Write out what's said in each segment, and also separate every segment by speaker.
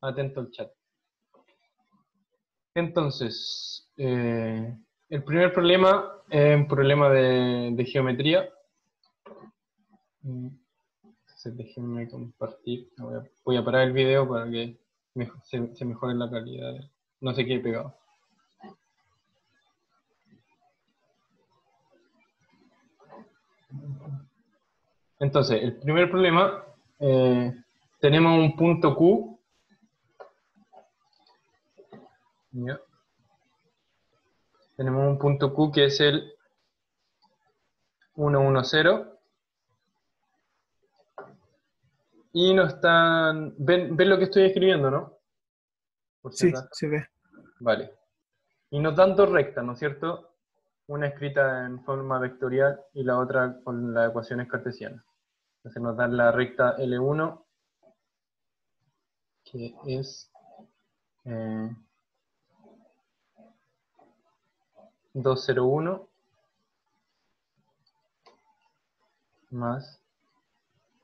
Speaker 1: atento al chat. Entonces, el primer problema es un problema de geometría. Entonces, déjenme compartir. Voy a parar el video para que se mejore la calidad. No se quede pegado. Entonces, el primer problema, tenemos un punto Q. ¿Ya? Tenemos un punto Q que es el 1, 1, 0. Y nos están... ¿Ven lo que estoy escribiendo, no? Por si
Speaker 2: Sí,
Speaker 1: acaso.
Speaker 2: se ve.
Speaker 1: Vale. Y nos dan dos rectas, ¿no es cierto? Una escrita en forma vectorial y la otra con las ecuaciones cartesianas. Entonces nos dan la recta L1, que es 201 más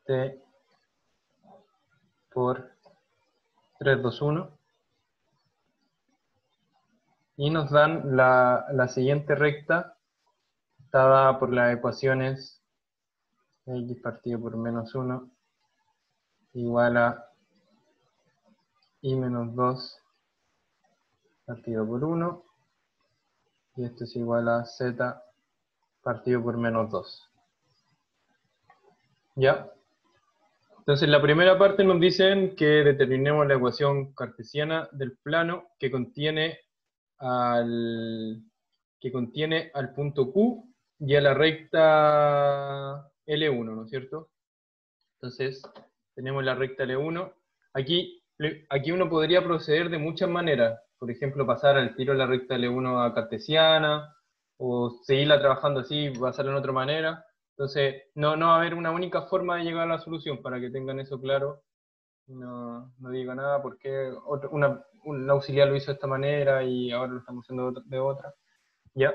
Speaker 1: T por 321. Y nos dan la siguiente recta, dada por las ecuaciones x partido por menos 1 igual a y menos 2 partido por 1, y esto es igual a z partido por menos 2. ¿Ya? Entonces la primera parte nos dicen que determinemos la ecuación cartesiana del plano que contiene al punto Q y a la recta L1, ¿no es cierto? Entonces tenemos la recta L1. Aquí uno podría proceder de muchas maneras. Por ejemplo, pasar al tiro la recta L1 a cartesiana, o seguirla trabajando así y pasarla en otra manera. Entonces, no va a haber una única forma de llegar a la solución, para que tengan eso claro. No diga nada porque un auxiliar lo hizo de esta manera y ahora lo estamos haciendo de otra. ¿Ya?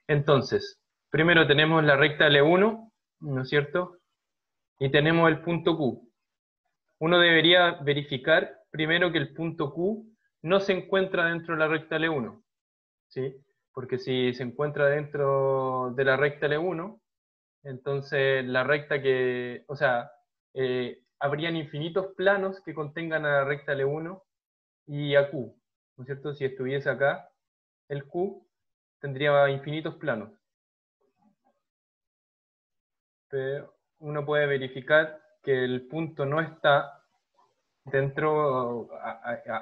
Speaker 1: Entonces, primero tenemos la recta L1, ¿no es cierto? Y tenemos el punto Q. Uno debería verificar primero que el punto Q no se encuentra dentro de la recta L1, ¿sí? Porque si se encuentra dentro de la recta L1, entonces la recta que, o sea, habrían infinitos planos que contengan a la recta L1 y a Q, ¿no es cierto? Si estuviese acá, el Q tendría infinitos planos. Pero uno puede verificar que el punto no está dentro,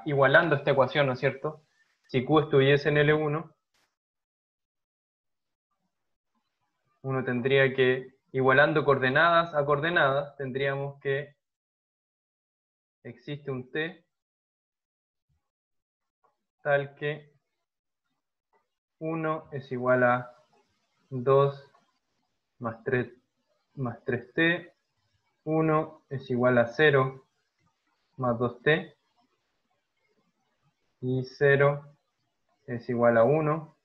Speaker 1: igualando esta ecuación, ¿no es cierto? Si Q estuviese en L1, uno tendría que, igualando coordenadas a coordenadas, tendríamos que existe un T tal que 1 es igual a 2 más 3 más 3T, 1 es igual a 0 más 2T, y 0 es igual a 1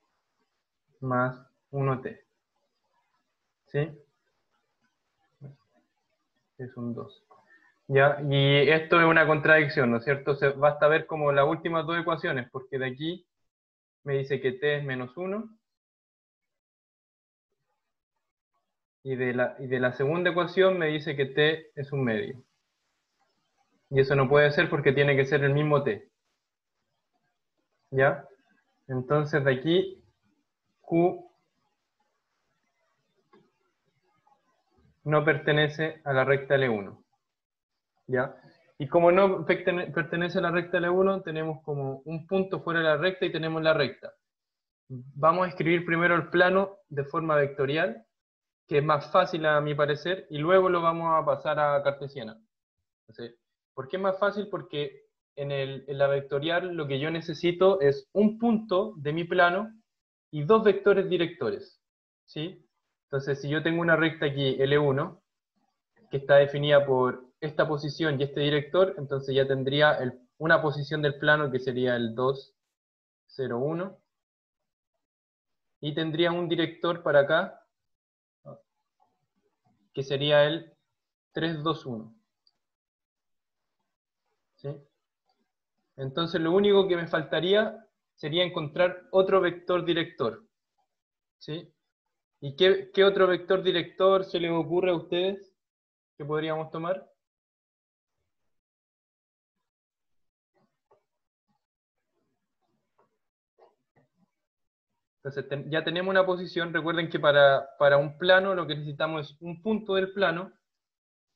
Speaker 1: más 1T. ¿Sí? Es un 2. ¿Ya? Y esto es una contradicción, ¿no es cierto? Basta ver como las últimas dos ecuaciones, porque de aquí me dice que t es menos 1, y de la segunda ecuación me dice que t es un medio. Y eso no puede ser porque tiene que ser el mismo t. ¿Ya? Entonces de aquí Q no pertenece a la recta L1. ¿Ya? Y como no pertenece a la recta L1, tenemos como un punto fuera de la recta y tenemos la recta. Vamos a escribir primero el plano de forma vectorial, que es más fácil a mi parecer, y luego lo vamos a pasar a cartesiana. Entonces, ¿por qué es más fácil? Porque en la vectorial lo que yo necesito es un punto de mi plano y dos vectores directores, ¿sí? Entonces, si yo tengo una recta aquí, L1, que está definida por esta posición y este director, entonces ya tendría una posición del plano que sería el 2, 0, 1, y tendría un director para acá, que sería el 3, 2, 1. ¿Sí? Entonces lo único que me faltaría sería encontrar otro vector director. ¿Sí? ¿Y qué otro vector director se les ocurre a ustedes que podríamos tomar? Entonces ya tenemos una posición. Recuerden que para un plano lo que necesitamos es un punto del plano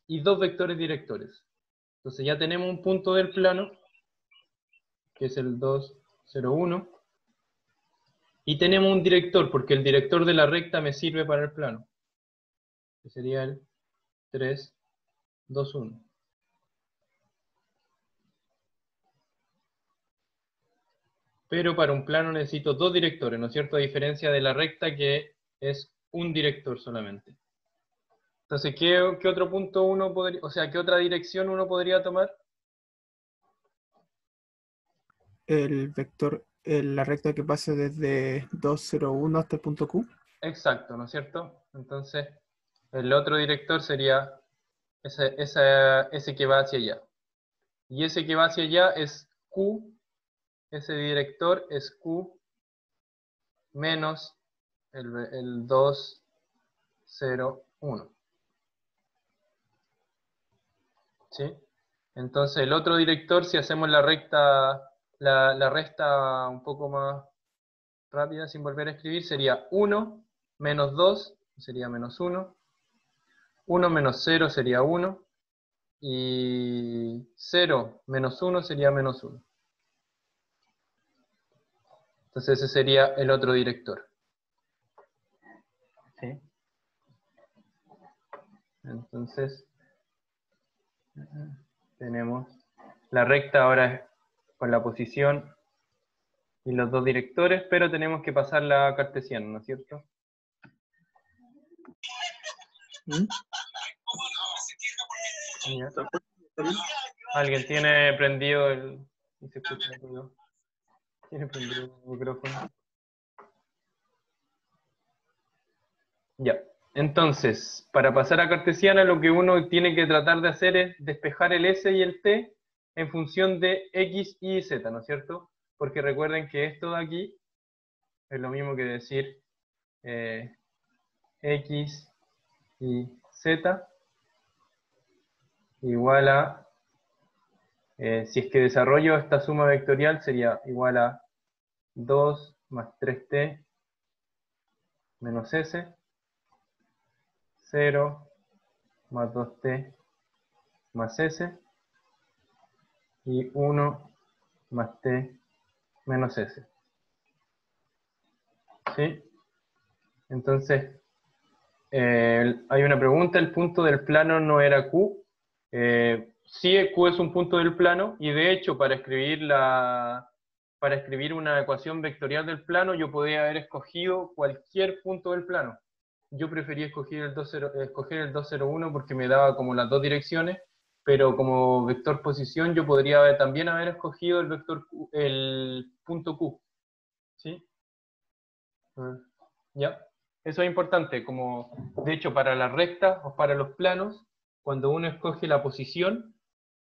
Speaker 1: y dos vectores directores. Entonces ya tenemos un punto del plano, que es el 2, 0, 1. Y tenemos un director, porque el director de la recta me sirve para el plano, que sería el 3, 2, 1. Pero para un plano necesito dos directores, ¿no es cierto? A diferencia de la recta, que es un director solamente. Entonces, ¿qué otro punto uno podría, o sea, qué otra dirección uno podría tomar?
Speaker 2: El vector, la recta que pase desde 2,0,1 hasta el punto Q.
Speaker 1: Exacto, ¿no es cierto? Entonces, el otro director sería ese que va hacia allá. Y ese que va hacia allá es Q, ese director es Q menos el 2, 0, 1. ¿Sí? Entonces, el otro director, si hacemos la recta, la resta un poco más rápida, sin volver a escribir, sería 1 menos 2, sería menos 1. 1 menos 0 sería 1. Y 0 menos 1 sería menos 1. Entonces ese sería el otro director. ¿Sí? Entonces tenemos la recta ahora con la posición y los dos directores, pero tenemos que pasarla a cartesiano, ¿no es cierto?
Speaker 2: ¿Mm?
Speaker 1: Ya. ¿Alguien tiene prendido el... y se escucha el ruido? ¿Tiene prendido el micrófono? Ya. Entonces, para pasar a cartesiana, lo que uno tiene que tratar de hacer es despejar el S y el T en función de X, Y y Z, ¿no es cierto? Porque recuerden que esto de aquí es lo mismo que decir X y Z igual a, si es que desarrollo esta suma vectorial, sería igual a 2 más 3t menos S, 0 más 2t más S, y 1 más t menos S. ¿Sí? Entonces, hay una pregunta, ¿el punto del plano no era Q? Sí, Q es un punto del plano, y de hecho para escribir una ecuación vectorial del plano yo podía haber escogido cualquier punto del plano. Yo prefería escoger el 201 porque me daba como las dos direcciones, pero como vector posición yo podría también haber escogido el punto Q. ¿Sí? ¿Ya? Eso es importante, como de hecho para las rectas o para los planos, cuando uno escoge la posición,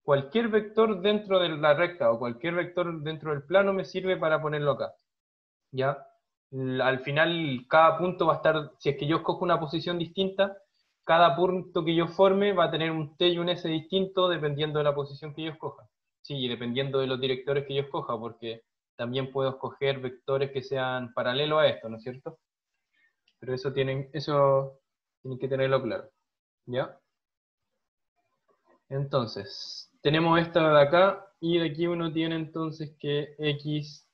Speaker 1: cualquier vector dentro de la recta o cualquier vector dentro del plano me sirve para ponerlo acá. ¿Ya? Al final, cada punto va a estar, si es que yo escojo una posición distinta, cada punto que yo forme va a tener un T y un S distinto dependiendo de la posición que yo escoja. Sí, y dependiendo de los directores que yo escoja, porque también puedo escoger vectores que sean paralelos a esto, ¿no es cierto? Pero eso tienen que tenerlo claro. ¿Ya? Entonces, tenemos esta de acá, y de aquí uno tiene entonces que X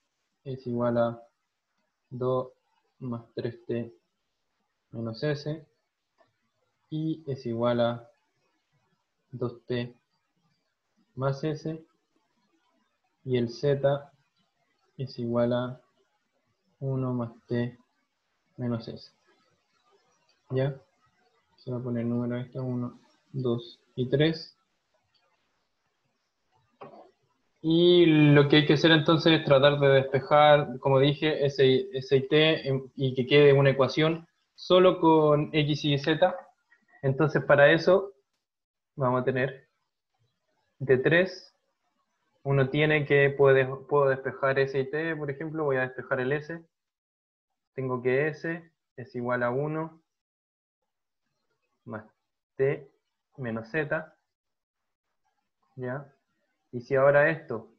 Speaker 1: es igual a 2 más 3t menos S, y es igual a 2t más S, y el Z es igual a 1 más t menos S. ¿Ya? Se va a poner número a esta, 1, 2 y 3. Y lo que hay que hacer entonces es tratar de despejar, como dije, ese y t, y que quede una ecuación solo con x y z. Entonces para eso vamos a tener de 3 uno tiene que, puedo despejar S y T, por ejemplo, voy a despejar el S. Tengo que S es igual a 1 más T menos Z, ¿ya? Y si ahora esto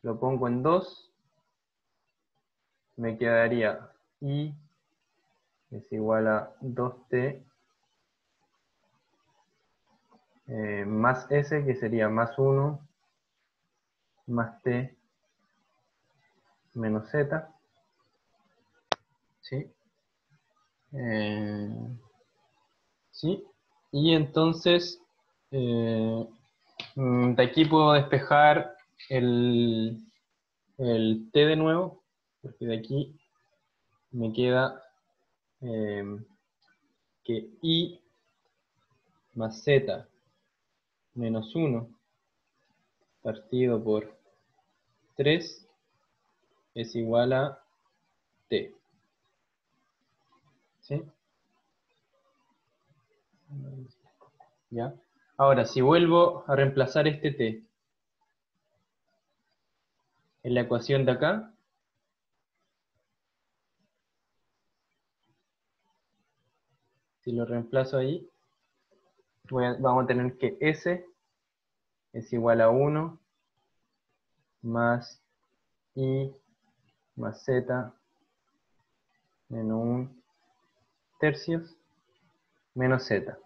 Speaker 1: lo pongo en 2, me quedaría I es igual a 2T más S, que sería más 1 más T menos Z, ¿sí? ¿Sí? Y entonces, de aquí puedo despejar el T de nuevo, porque de aquí me queda que I más Z menos 1 partido por 3 es igual a T. ¿Sí? ¿Ya? Ahora, si vuelvo a reemplazar este T en la ecuación de acá, si lo reemplazo ahí, vamos a tener que S es igual a 1 más I más Z menos 1 tercios menos Z.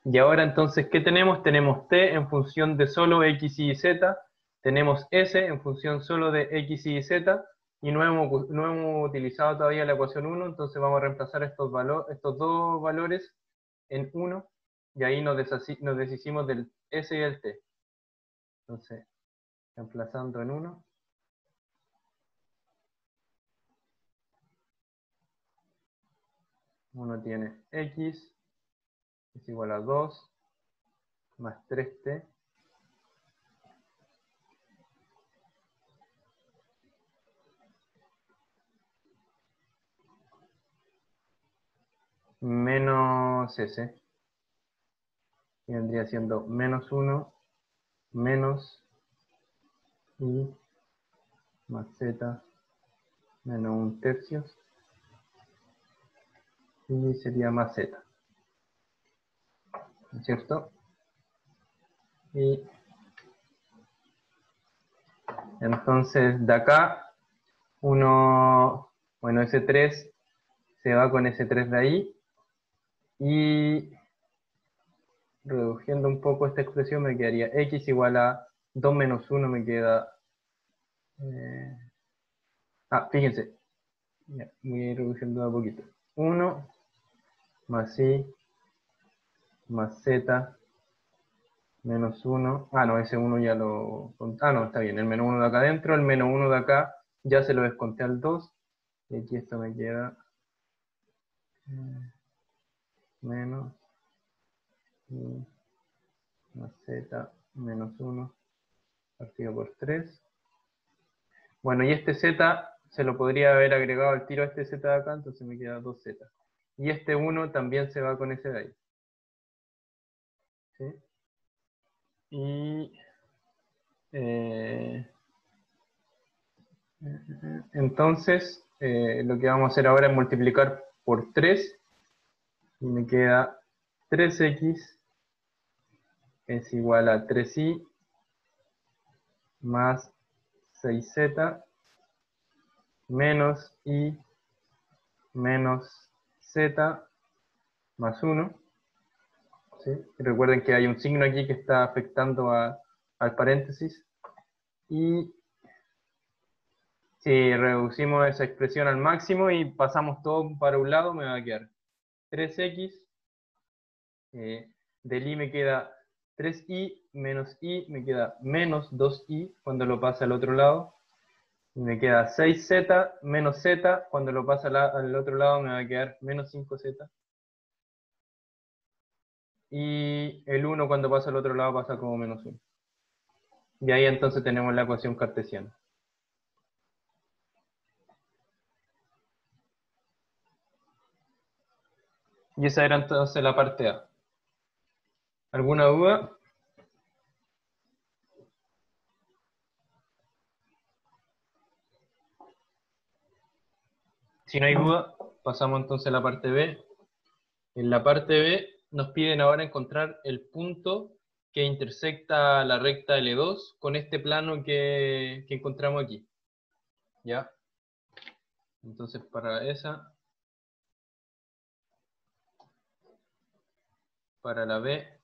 Speaker 1: Y ahora entonces, ¿qué tenemos? Tenemos T en función de solo X, Y, Z, tenemos S en función solo de X, Y, Z, y no hemos utilizado todavía la ecuación 1, entonces vamos a reemplazar estos dos valores en 1, y ahí nos deshicimos del S y el T. Entonces, reemplazando en 1, uno tiene X es igual a 2 más 3T menos S, y vendría siendo menos 1 menos I más Z menos 1 tercios, y sería más Z, ¿no es cierto? Y entonces de acá, bueno, ese 3 se va con ese 3 de ahí, y reduciendo un poco esta expresión me quedaría X igual a 2 menos 1 me queda... fíjense, ya, voy a ir reduciendo un poquito. 1 más I más Z menos 1. No, ese 1 ya lo... no, está bien, el menos 1 de acá adentro, el menos 1 de acá ya se lo desconté al 2. Y aquí esto me queda menos I más Z menos 1 partido por 3. Bueno, y este Z se lo podría haber agregado al tiro a este Z de acá, entonces me queda 2Z. Y este 1 también se va con ese de ahí. ¿Sí? Y entonces lo que vamos a hacer ahora es multiplicar por 3 y me queda 3x es igual a 3y más 6z menos y menos z más 1. ¿Sí? Y recuerden que hay un signo aquí que está afectando al paréntesis. Y si reducimos esa expresión al máximo y pasamos todo para un lado, me va a quedar 3x. Del i me queda 3i menos i, me queda menos 2i cuando lo pasa al otro lado. Y me queda 6z menos z, cuando lo pasa al otro lado me va a quedar menos 5z. Y el 1 cuando pasa al otro lado pasa como menos 1. Y ahí entonces tenemos la ecuación cartesiana. Y esa era entonces la parte A. ¿Alguna duda? Si no hay duda, pasamos entonces a la parte B. En la parte B nos piden ahora encontrar el punto que intersecta la recta L2 con este plano que encontramos aquí. ¿Ya? Entonces para la B,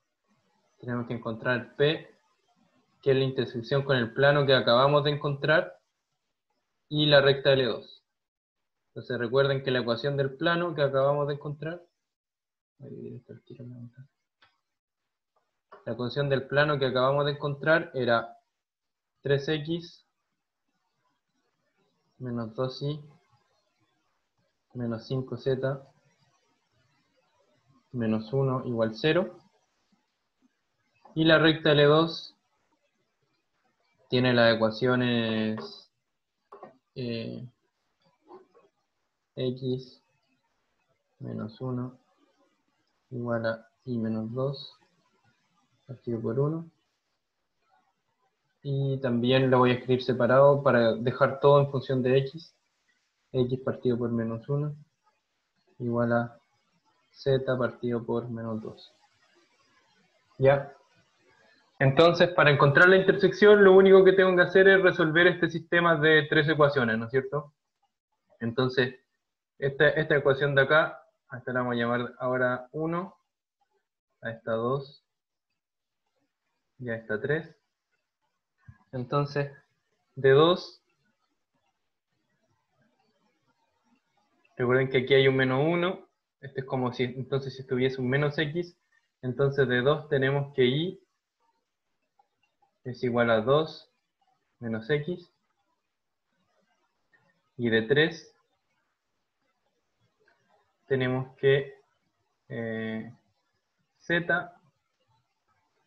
Speaker 1: tenemos que encontrar el P, que es la intersección con el plano que acabamos de encontrar, y la recta L2. Entonces recuerden que la ecuación del plano que acabamos de encontrar, la ecuación del plano que acabamos de encontrar era 3x menos 2y menos 5z menos 1 igual 0. Y la recta L2 tiene las ecuaciones x menos 1 igual a y menos 2 partido por 1. Y también lo voy a escribir separado para dejar todo en función de x. X partido por menos 1 igual a z partido por menos 2. ¿Ya? Entonces, para encontrar la intersección, lo único que tengo que hacer es resolver este sistema de tres ecuaciones, ¿no es cierto? Entonces, esta ecuación de acá, a esta la vamos a llamar ahora 1, a esta 2, y a esta 3. Entonces, de 2, recuerden que aquí hay un menos 1, este es como si, entonces si estuviese un menos x, entonces de 2 tenemos que y es igual a 2 menos x, y de 3 tenemos que z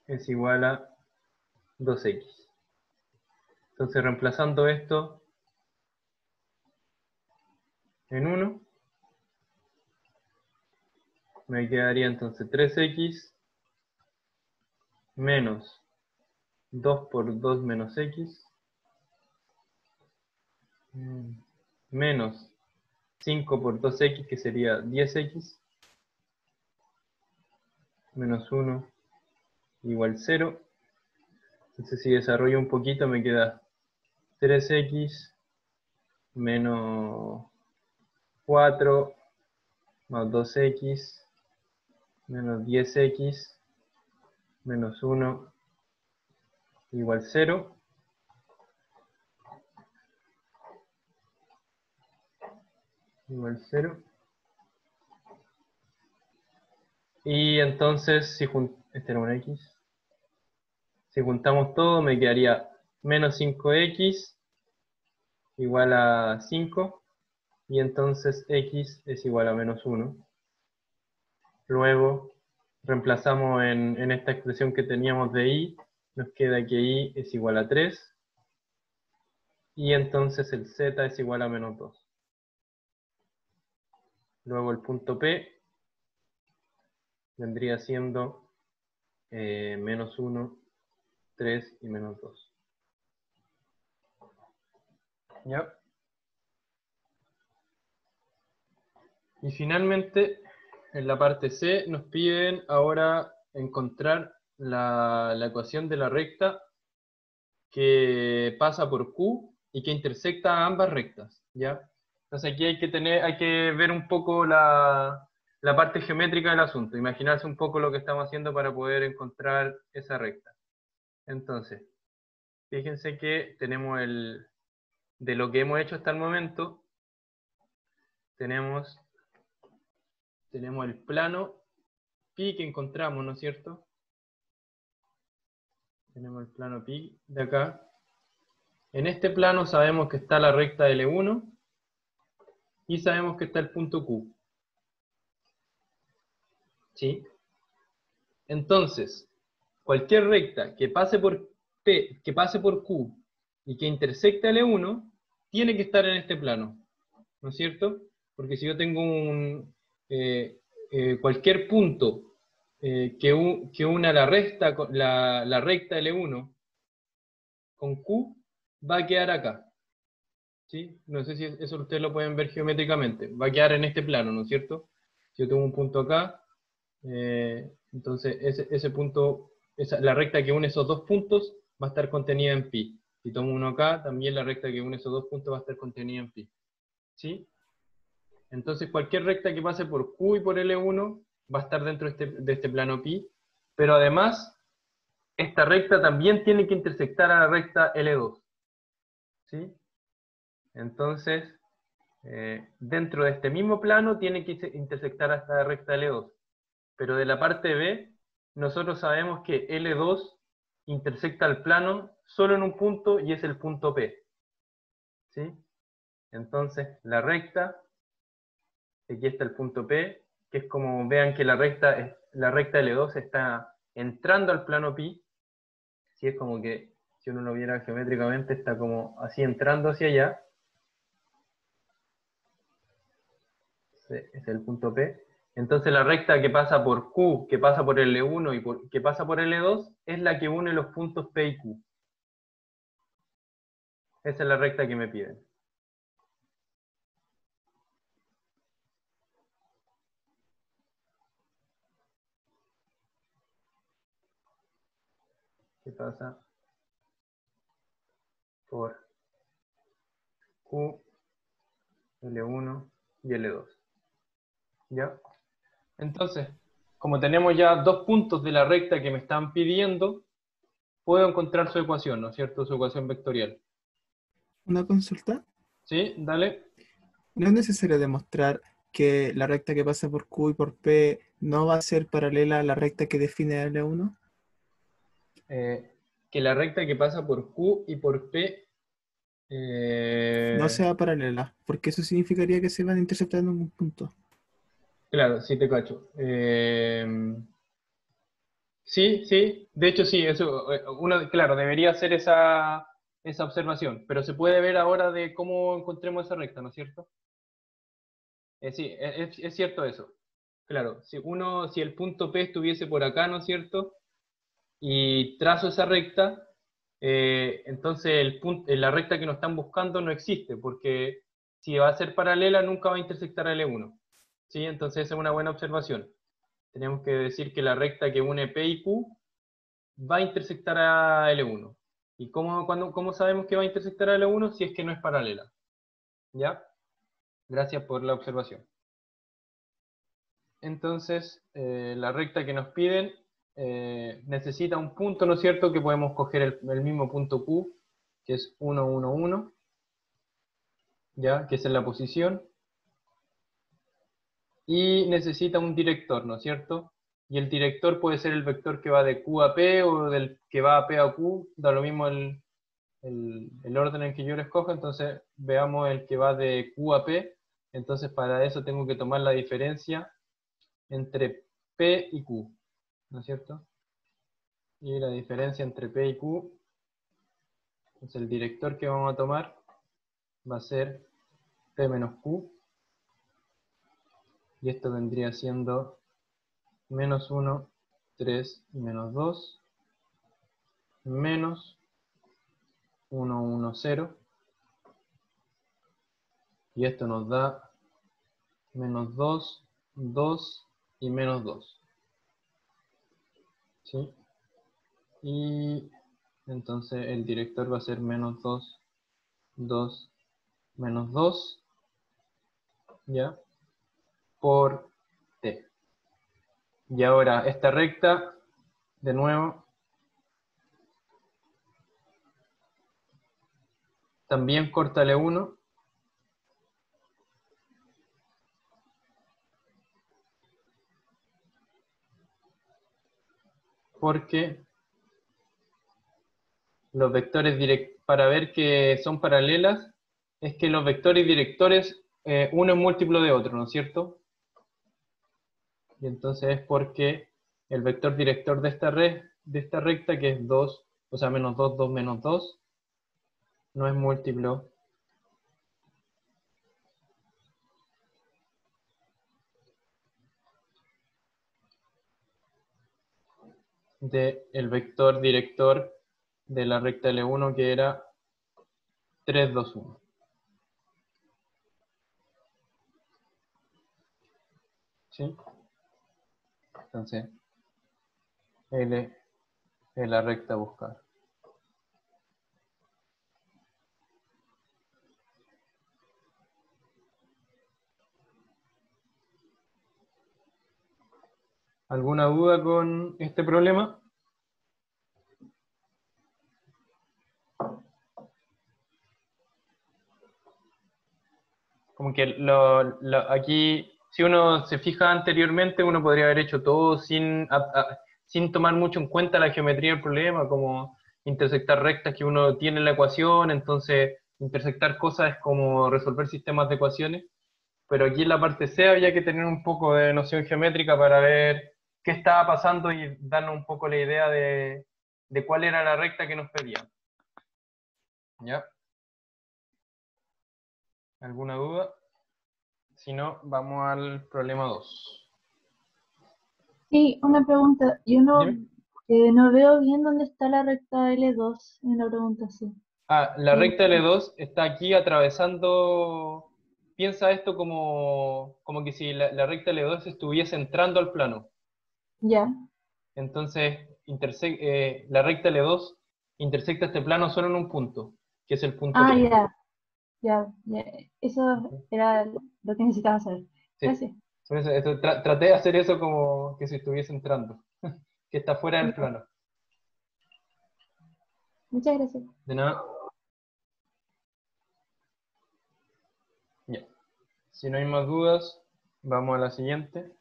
Speaker 1: es igual a 2x. Entonces reemplazando esto en 1, me quedaría entonces 3x menos 2 por 2 menos x menos 5 por 2x, que sería 10x, menos 1 igual 0. Entonces si desarrollo un poquito me queda 3x menos 4 más 2x menos 10x menos 1 igual 0. Igual 0. Y entonces, este era un x. Si juntamos todo, me quedaría menos 5x igual a 5. Y entonces x es igual a menos 1. Luego, reemplazamos en esta expresión que teníamos de y. Nos queda que y es igual a 3. Y entonces el z es igual a menos 2. Luego el punto P vendría siendo menos 1, 3 y menos 2. ¿Ya? Y finalmente, en la parte C, nos piden ahora encontrar la ecuación de la recta que pasa por Q y que intersecta ambas rectas, ¿ya? Entonces aquí hay que ver un poco la parte geométrica del asunto, imaginarse un poco lo que estamos haciendo para poder encontrar esa recta. Entonces, fíjense que tenemos de lo que hemos hecho hasta el momento, tenemos el plano pi que encontramos, ¿no es cierto? Tenemos el plano pi de acá. En este plano sabemos que está la recta L1 y sabemos que está el punto Q. ¿Sí? Entonces, cualquier recta que pase por P, que pase por Q y que intersecte L1, tiene que estar en este plano, ¿no es cierto? Porque si yo tengo cualquier punto que una la recta L1 con Q, va a quedar acá. ¿Sí? No sé si eso ustedes lo pueden ver geométricamente. Va a quedar en este plano, ¿no es cierto? Si yo tengo un punto acá, entonces ese punto, la recta que une esos dos puntos va a estar contenida en pi. Si tomo uno acá, también la recta que une esos dos puntos va a estar contenida en pi. ¿Sí? Entonces cualquier recta que pase por Q y por L1 va a estar dentro de este plano pi, pero además esta recta también tiene que intersectar a la recta L2. ¿Sí? Entonces, dentro de este mismo plano tiene que intersectar hasta la recta L2. Pero de la parte B, nosotros sabemos que L2 intersecta el plano solo en un punto y es el punto P. ¿Sí? Entonces, la recta, aquí está el punto P, que es como vean que la recta L2 está entrando al plano pi. Si es como que, si uno lo viera geométricamente, está como así entrando hacia allá. Ese es el punto P. Entonces la recta que pasa por Q, que pasa por L1 y que pasa por L2, es la que une los puntos P y Q. Esa es la recta que me piden. Que pasa por Q, L1 y L2. ¿Ya? Entonces, como tenemos ya dos puntos de la recta que me están pidiendo, puedo encontrar su ecuación, ¿no es cierto? Su ecuación vectorial.
Speaker 2: Una consulta.
Speaker 1: ¿Sí? Dale.
Speaker 2: No es necesario demostrar que la recta que pasa por Q y por P no va a ser paralela a la recta que define L1.
Speaker 1: Que la recta que pasa por Q y por P
Speaker 2: No sea paralela, porque eso significaría que se van interceptando en un punto.
Speaker 1: claro, sí te cacho. Sí, sí, de hecho sí, eso, uno, claro, debería hacer esa observación, pero se puede ver ahora de cómo encontremos esa recta, ¿no es cierto? Sí, es cierto eso. Claro, si el punto P estuviese por acá, ¿no es cierto? Y trazo esa recta, entonces la recta que nos están buscando no existe, porque si va a ser paralela nunca va a intersectar a L1. ¿Sí? Entonces esa es una buena observación. Tenemos que decir que la recta que une P y Q va a intersectar a L1. ¿Y cómo sabemos que va a intersectar a L1 si es que no es paralela? ¿Ya? Gracias por la observación. Entonces, la recta que nos piden necesita un punto, ¿no es cierto? Que podemos coger el mismo punto Q, que es 1, 1, 1, ¿ya? Que es en la posición. Y necesita un director, ¿no es cierto? Y el director puede ser el vector que va de Q a P o del que va a P a Q, da lo mismo el orden en que yo lo escojo, entonces veamos el que va de Q a P, entonces para eso tengo que tomar la diferencia entre P y Q, ¿no es cierto? Y la diferencia entre P y Q, es el director que vamos a tomar, va a ser P menos Q, y esto vendría siendo menos 1, 3 y menos 2, menos 1, 1, 0, y esto nos da menos 2, 2 y menos 2. ¿Sí? Y entonces el director va a ser menos 2, 2, menos 2, ¿ya? Por t. Y ahora esta recta, de nuevo, también córtale 1, porque los vectores para ver que son paralelas, es que los vectores directores, uno es múltiplo de otro, ¿no es cierto? Y entonces es porque el vector director de esta recta, que es 2, o sea, menos 2, 2, menos 2, no es múltiplo del vector director de la recta L1, que era 3, 2, 1. ¿sí? Entonces, L es la recta a buscar. ¿Alguna duda con este problema? Como que aquí, si uno se fija anteriormente, uno podría haber hecho todo sin tomar mucho en cuenta la geometría del problema, como intersectar rectas que uno tiene en la ecuación, entonces intersectar cosas es como resolver sistemas de ecuaciones, pero aquí en la parte C había que tener un poco de noción geométrica para ver qué estaba pasando y darnos un poco la idea de cuál era la recta que nos pedían. ¿Ya? ¿Alguna duda? Si no, vamos al problema 2.
Speaker 3: Sí, una pregunta. Yo
Speaker 1: Dime.
Speaker 3: no veo bien dónde está la recta L2 en la pregunta C.
Speaker 1: La recta L2 está aquí atravesando. Piensa esto como que si la recta L2 estuviese entrando al plano.
Speaker 3: Ya.
Speaker 1: Entonces, la recta L2 intersecta este plano solo en un punto, que es el punto
Speaker 3: Ah,
Speaker 1: P.
Speaker 3: ya. Eso era lo que necesitaba saber.
Speaker 1: Sí.
Speaker 3: Gracias.
Speaker 1: Por eso, traté de hacer eso como que si estuviese entrando, que está fuera del
Speaker 3: Ya.
Speaker 1: plano.
Speaker 3: Muchas gracias.
Speaker 1: De nada. Ya. Si no hay más dudas, vamos a la siguiente.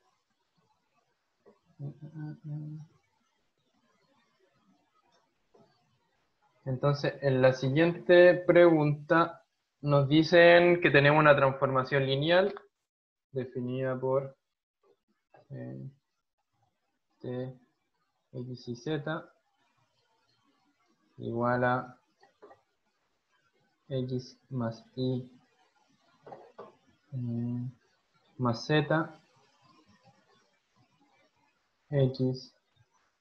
Speaker 1: Entonces, en la siguiente pregunta nos dicen que tenemos una transformación lineal definida por t, x y z igual a x más y más z, x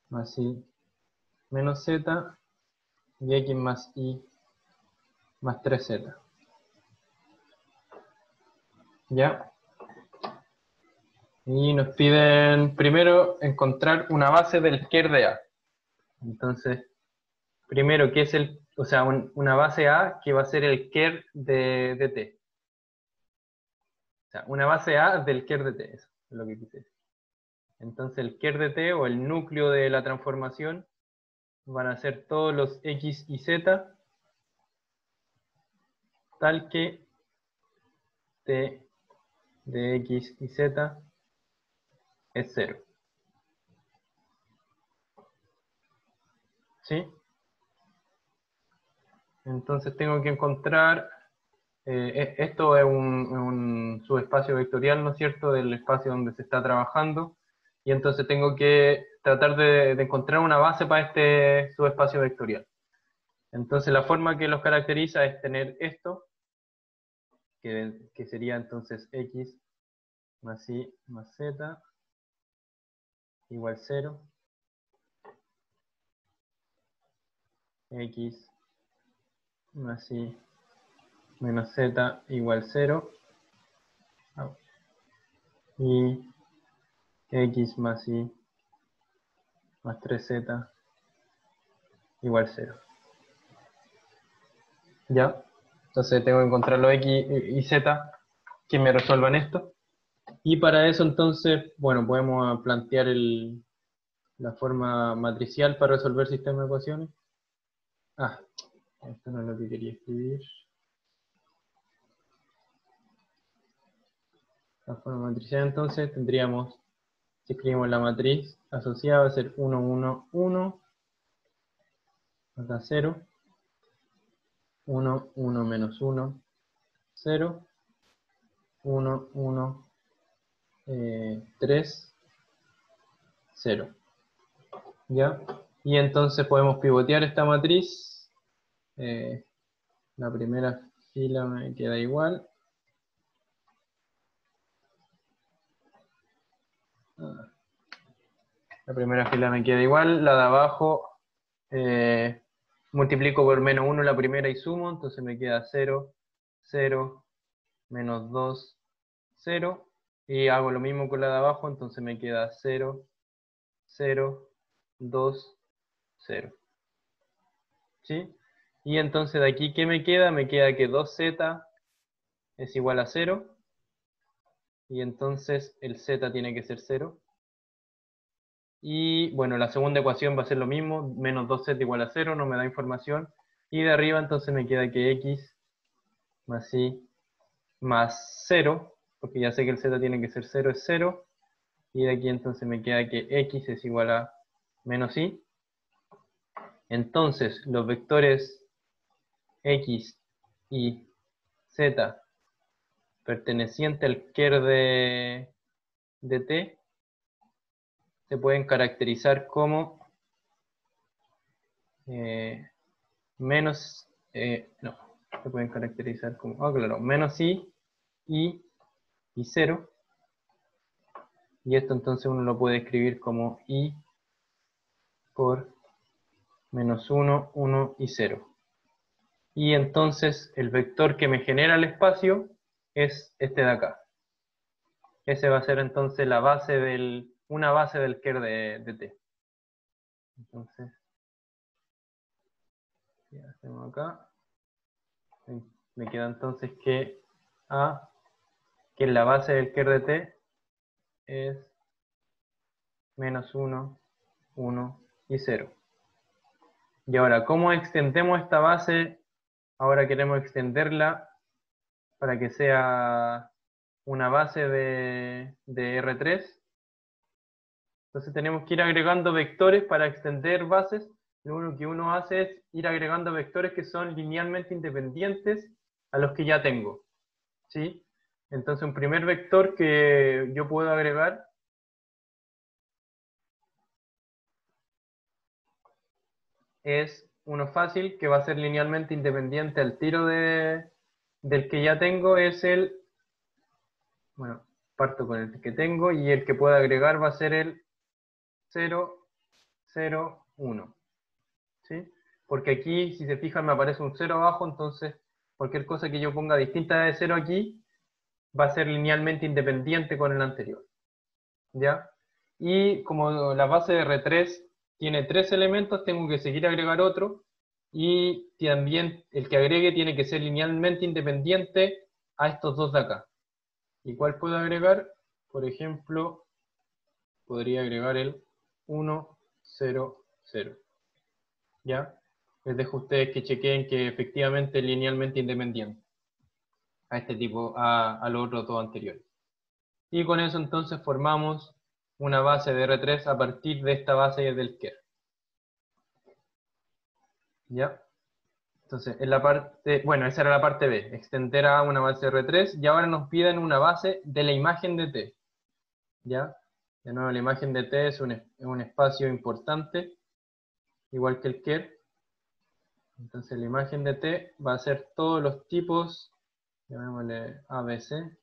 Speaker 1: más y menos z y x más y más 3z. ¿Ya? Y nos piden primero encontrar una base del ker de A. Entonces, primero, ¿qué es una base A que va a ser el ker de T? O sea, una base A del ker de T, eso es lo que quise decir. Entonces, el ker de T o el núcleo de la transformación van a ser todos los X y Z, tal que T de X y Z es 0. ¿Sí? Entonces tengo que encontrar, esto es un subespacio vectorial, ¿no es cierto?, del espacio donde se está trabajando, y entonces tengo que tratar de encontrar una base para este subespacio vectorial. Entonces la forma que los caracteriza es tener esto, que sería entonces x más y más z igual 0, x más y menos z igual 0, y x más y más 3z igual 0. ¿Ya? Entonces tengo que encontrar los x y z que me resuelvan esto. Y para eso entonces, bueno, podemos plantear la forma matricial para resolver sistemas de ecuaciones. Esto no es lo que quería escribir. La forma matricial entonces tendríamos, si escribimos la matriz asociada, va a ser 1, 1, 1, acá 0, 1, 1 menos 1, 0, 1, 1, 3, 0. ¿Ya? Y entonces podemos pivotear esta matriz. La primera fila me queda igual. La primera fila me queda igual. La de abajo multiplico por menos 1 la primera y sumo. Entonces me queda 0, 0, menos 2, 0. Y hago lo mismo con la de abajo, entonces me queda 0, 0, 2, 0. ¿Sí? Y entonces de aquí, ¿qué me queda? Me queda que 2z es igual a 0. Y entonces el z tiene que ser 0. Y bueno, la segunda ecuación va a ser lo mismo, menos 2z igual a 0, no me da información. Y de arriba entonces me queda que x más y más 0, porque ya sé que el z tiene que ser 0, es 0. Y de aquí entonces me queda que x es igual a menos y. Entonces los vectores x y z perteneciente al ker de t se pueden caracterizar como menos, no, se pueden caracterizar como, claro, menos y 0, y esto entonces uno lo puede escribir como i por menos 1, 1 y 0. Y entonces el vector que me genera el espacio es este de acá. Ese va a ser entonces la base una base del ker de t. Entonces, ¿qué hacemos acá? Me queda entonces que A, que la base del ker de t es menos 1, 1 y 0. Y ahora, ¿cómo extendemos esta base? Ahora queremos extenderla para que sea una base de R3. Entonces tenemos que ir agregando vectores para extender bases. Lo único que uno hace es ir agregando vectores que son linealmente independientes a los que ya tengo. ¿Sí? Entonces un primer vector que yo puedo agregar es uno fácil, que va a ser linealmente independiente al tiro del que ya tengo, es el, bueno, parto con el que tengo, y el que puedo agregar va a ser el 0, 0, 1. ¿Sí? Porque aquí, si se fijan, me aparece un 0 abajo, entonces cualquier cosa que yo ponga distinta de 0 aquí va a ser linealmente independiente con el anterior. ¿Ya? Y como la base de R3 tiene 3 elementos, tengo que seguir agregar otro, y también el que agregue tiene que ser linealmente independiente a estos dos de acá. ¿Y cuál puedo agregar? Por ejemplo, podría agregar el 1, 0, 0. ¿Ya? Les dejo a ustedes que chequeen que efectivamente es linealmente independiente a este tipo, a los otros dos anteriores. Y con eso entonces formamos una base de R3 a partir de esta base del ker. ¿Ya? Entonces, en la parte, bueno, esa era la parte B, extender a una base R3, y ahora nos piden una base de la imagen de T. ¿Ya? De nuevo, la imagen de T es un espacio importante, igual que el ker. Entonces, la imagen de T va a ser todos los tipos, llamémosle ABC,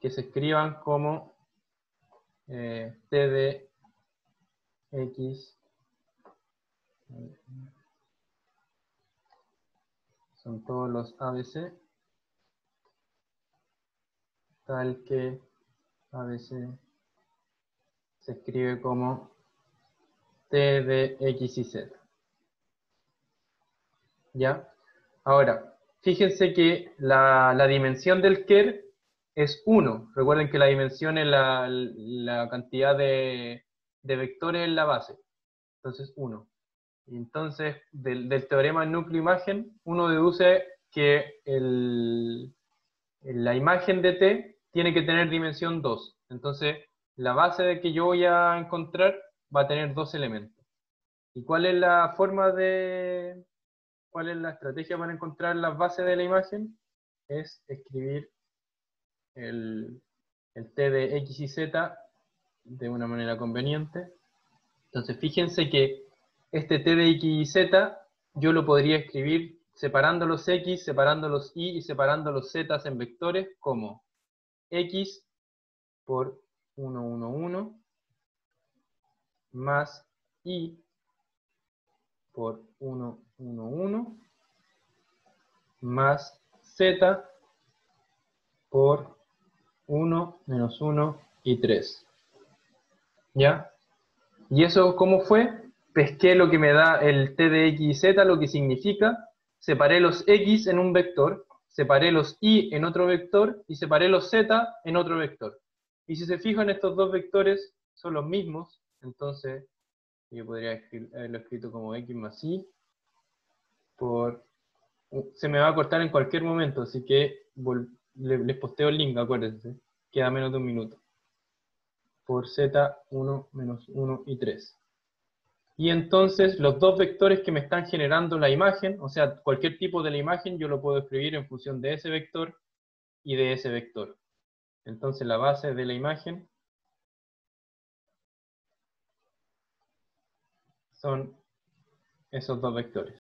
Speaker 1: que se escriban como T de X, son todos los ABC, tal que ABC se escribe como T de X y Z. ¿Ya? Ahora, fíjense que la dimensión del ker es 1. Recuerden que la dimensión es la cantidad de vectores en la base. Entonces, 1. Y entonces, del teorema núcleo-imagen, uno deduce que la imagen de T tiene que tener dimensión 2. Entonces, la base de que yo voy a encontrar va a tener dos elementos. ¿Y cuál es la cuál es la estrategia para encontrar las bases de la imagen? Es escribir el T de X y Z de una manera conveniente. Entonces, fíjense que este T de X y Z yo lo podría escribir separando los X, separando los Y y separando los Z en vectores como X por 1, 1, 1 más Y por 1, 1, 1 más Z por 1, menos 1 y 3. ¿Ya? ¿Y eso cómo fue? Pesqué lo que me da el t de x y z, lo que significa, separé los x en un vector, separé los y en otro vector, y separé los z en otro vector. Y si se fijan, estos dos vectores son los mismos, entonces yo podría haberlo escrito como x más y, se me va a cortar en cualquier momento, así que les posteo el link, acuérdense, queda menos de un minuto. Por z1 menos 1 y 3. Y entonces los dos vectores que me están generando la imagen, o sea, cualquier tipo de la imagen, yo lo puedo escribir en función de ese vector y de ese vector. Entonces la base de la imagen son esos dos vectores.